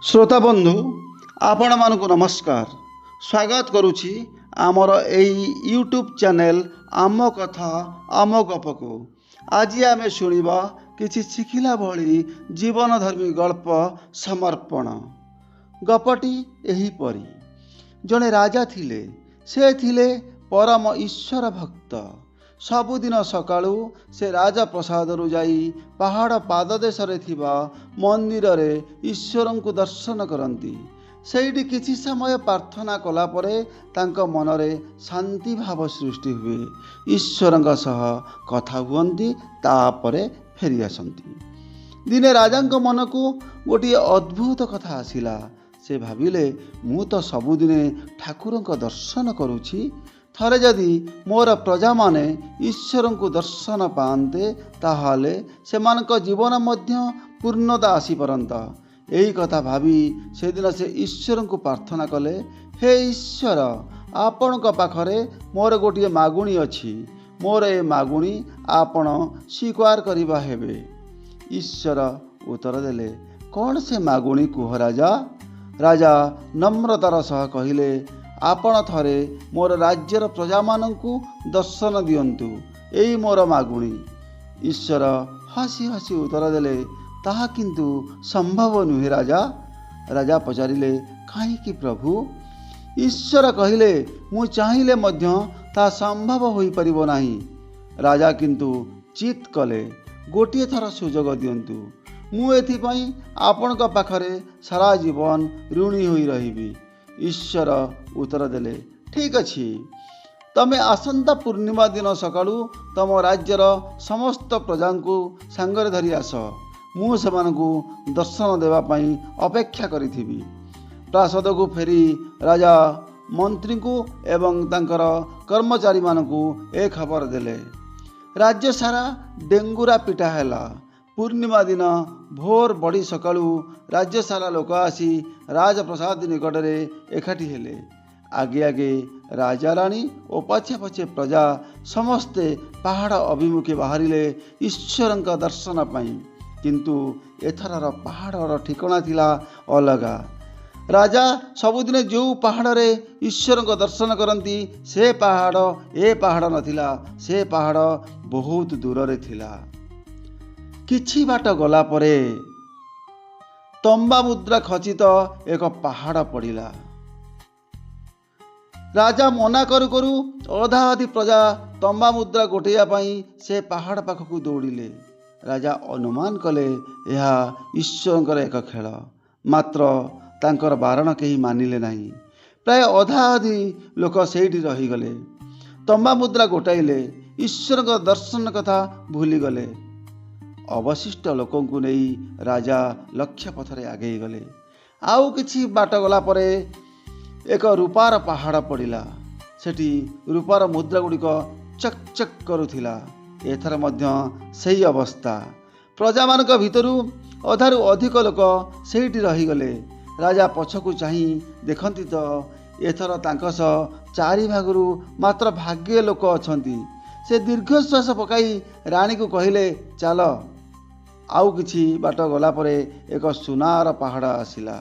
श्रोता बंधु आपण मानक नमस्कार। स्वागत करुछि आमर एई यूट्यूब चैनल आम कथा आम गप को। आज आम शुणिबा किछि शिखिला भली जीवनधर्मी गल्प समर्पण। गपटी एही परी। जड़े राजा थिले, से थिले परम ईश्वर भक्त। सबुदिन सकाळु से राजप्रसादरु जाई पहाड़ पाददेश मंदिर रे ईश्वर को दर्शन करती। सेठी किछि समय प्रार्थना कला परे तांको मनरे शांति भाव सृष्टि हुए। ईश्वर सह कथा हुअन्ति, तापरे फेरी आसंती। दिने राजा मन को गोटे अद्भुत कथा आसिला। से भाविले मु तो सबुदिने ठाकुर दर्शन करुछि, थरे जदि मोर प्रजा माने ईश्वर को दर्शन पाते ताहाले सेमानक जीवन मध्य पूर्णता आसी परंता। यही कथा भावी से दिन से ईश्वर को प्रार्थना कले, हे ईश्वर, आपण पाखरे मोर गोटे मागुणी अछि, मोर ए मागुणी आपण स्वीकार करिबा हेबे। ईश्वर उत्तर देले, कौन से मागुणी कुह राजा। राजा नम्रतार सह कहिले, आपण थरे मोर राज्यर प्रजा मानंकु दर्शन दियंतु, एई मोर मागुणी। ईश्वर हसी हसी उत्तर देले, ताहा किंतु संभव नुहे राजा। राजा पचारिले, काहींकि प्रभु। ईश्वर कहिले, मु चाहिले मध्य ता संभव होई परिबो नाही। राजा किंतु चित कले, गोटिए थर सुजोग दियंतु, मु एथिपई आपणक पाखरे सारा जीवन ऋणी होई रहिबी। ईश्वर उत्तर देले, ठीक अछि, तमे आसंता पूर्णिमा दिन सकाळु तम राज्यर समस्त प्रजा को सांगरे धरी आस। मु सेमानकु दर्शन देवा पई अपेक्षा करिथिबी। प्रासाद को फेरी राजा मंत्री को एवं तांकर कर्मचारी मानकु ए खबर देले। राज्य सारा डेंगुरा पिटा हैला। पूर्णिमा दिन भोर बड़ी सकाळु राज्य सारा लोक आसी राजप्रसाद निकटरे एकाठी हेले। आगे आगे राजा रानी और पछे पछे प्रजा समस्ते पहाड़ अभिमुखे बाहरिले ईश्वर दर्शन पाई। किंतु एथरर पहाड़र ठिकना थिला अलगा। राजा सबुदिने जो पहाड़ रे ईश्वर दर्शन करती से पहाड़ ए पहाड़ नथिला, से पहाड़ बहुत दूर रे थिला। किछि बाट गला परे तंबा मुद्रा खचित एक पहाड़ पड़िला। राजा मना करू करू अधा अधि प्रजा तंबा मुद्रा गोटेया पाई से पहाड़ पाखक दौड़िले। राजा अनुमान कले यह ईश्वर एक खेल, मात्र तांकर बारण केही मानिले नहीं। प्राय अधा अधि लोक सेठी रहीगले। तंबा मुद्रा गोटाइले, ईश्वर दर्शन कथा भूलीगले। अवशिष्ट लोकों को नहीं राजा लक्ष्य पथरे आगे गले। आउ किछि बाट गला परे एक रूपार पहाड़ पड़िला। सेठी रूपार मुद्रा गुड़िक चक चक करुथिला। एथर मध्य सही अवस्था। प्रजा मानक भितरु अधारु अधिक लोक सेठी रहीगले। राजा पछकु चाही देखंती तो एथर तांकस चारि भागरु मात्र भाग्य लोक अछंती। से दीर्घश्वास पकाई रानी को कहिले, चल। आउ किछि बाट गला परे एक सुनार पहाड़ आसिला।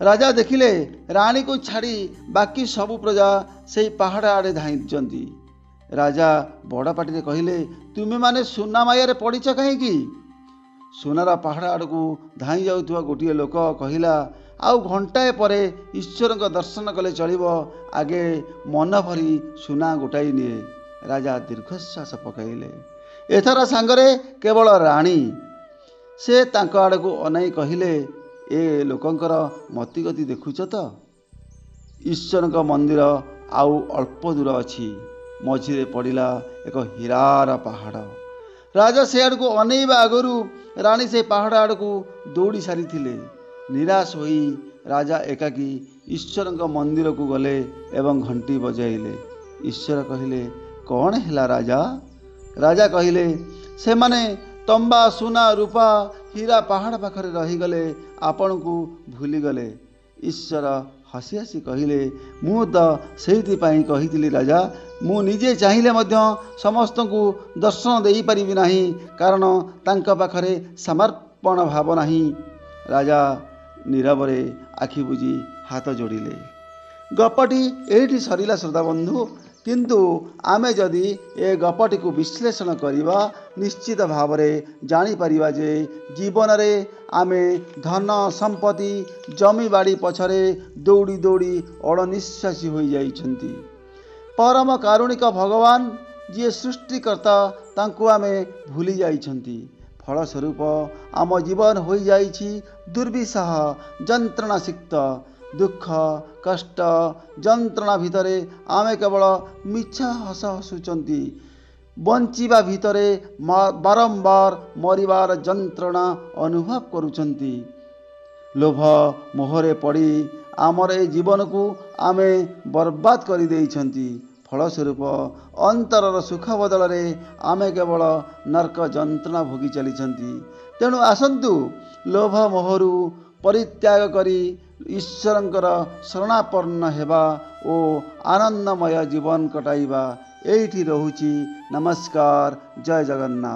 राजा देखिले रानी को छाड़ी बाकी सबु प्रजा सेई पहाड़ आड़े धाइंचंती। राजा बड़ पाटी कहिले, तुमे माने सुना माया पड़ीच कहीं। सुनार पहाड़ आड़कू धाई जाउथुवा गोटे लोक कहिला, आउ घंटाए परे ईश्वर दर्शन कले चलिबो, आगे मन भरी सुना गोटाई निए। राजा दीर्घश्वास पकाइले। एथर सांगरे केवल रानी। से तांको आड़कू अनाई कहिले, ए लोकंकर मतिगति देखुच तो। ईश्वर मंदिर आउ अल्प दूर अछि। मझिरे पड़िला एक हीरार पहाड़। राजा से आड़कू अनेइबा आगरू रानी से पहाड़ आड़कू दौड़ी सारी थिले। निराश होई राजा एकाकी ईश्वर मंदिर को गले एवं घंटी बजाइले। ईश्वर कहिले, कौन हैला राजा। राजा कहिले, से माने तंबा सुना रूपा हीरा पहाड़ पाखरे रहीगले, आपण को भूलीगले। ईश्वर हसी हसी कहिले, मु तो सेहिथिपाई कहिथिली राजा, मु निजे चाहिले मध्य समस्त को दर्शन देई परिबि नाही, कारण तांका पाखरे समर्पण भाव नाही। राजा ନୀରବରେ ଆଖି ବୁଜି ହାତ ଯୋଡ଼ିଲେ। ଗପଟି ଏଇଠି ସରିଲା ଶ୍ରୋତାବନ୍ଧୁ। କିନ୍ତୁ ଆମେ ଯଦି ଏ ଗପଟିକୁ ବିଶ୍ଳେଷଣ କରିବା ନିଶ୍ଚିତ ଭାବରେ ଜାଣିପାରିବା ଯେ ଜୀବନରେ ଆମେ ଧନ ସମ୍ପତ୍ତି ଜମିବାଡ଼ି ପଛରେ ଦୌଡ଼ି ଦୌଡ଼ି ଅଣନିଶ୍ୱାସୀ ହୋଇଯାଇଛନ୍ତି। ପରମ କାରୁଣିକ ଭଗବାନ ଯିଏ ସୃଷ୍ଟିକର୍ତ୍ତା ତାଙ୍କୁ ଆମେ ଭୁଲି ଯାଇଛନ୍ତି। ଫଳସ୍ୱରୂପ ଆମ ଜୀବନ ହୋଇଯାଇଛି ଦୁର୍ବିସହ ଯନ୍ତ୍ରଣାସିକ୍ତ। ଦୁଃଖ କଷ୍ଟ ଯନ୍ତ୍ରଣା ଭିତରେ ଆମେ କେବଳ ମିଛ ହସ ହସୁଛନ୍ତି। ବଞ୍ଚିବା ଭିତରେ ବାରମ୍ବାର ମରିବାର ଯନ୍ତ୍ରଣା ଅନୁଭବ କରୁଛନ୍ତି। ଲୋଭ ମୋହରେ ପଡ଼ି ଆମର ଏ ଜୀବନକୁ ଆମେ ବର୍ବାଦ କରିଦେଇଛନ୍ତି। ଫଳସ୍ୱରୂପ ଅନ୍ତରର ସୁଖ ବଦଳରେ ଆମେ କେବଳ ନର୍କ ଯନ୍ତ୍ରଣା ଭୋଗି ଚାଲିଛନ୍ତି। ତେଣୁ ଆସନ୍ତୁ ଲୋଭ ମୋହରୁ ପରିତ୍ୟାଗ କରି ଈଶ୍ୱରଙ୍କର ଶରଣାପନ୍ନ ହେବା ଓ ଆନନ୍ଦମୟ ଜୀବନ କଟାଇବା। ଏଇଠି ରହୁଛି। ନମସ୍କାର। ଜୟ ଜଗନ୍ନାଥ।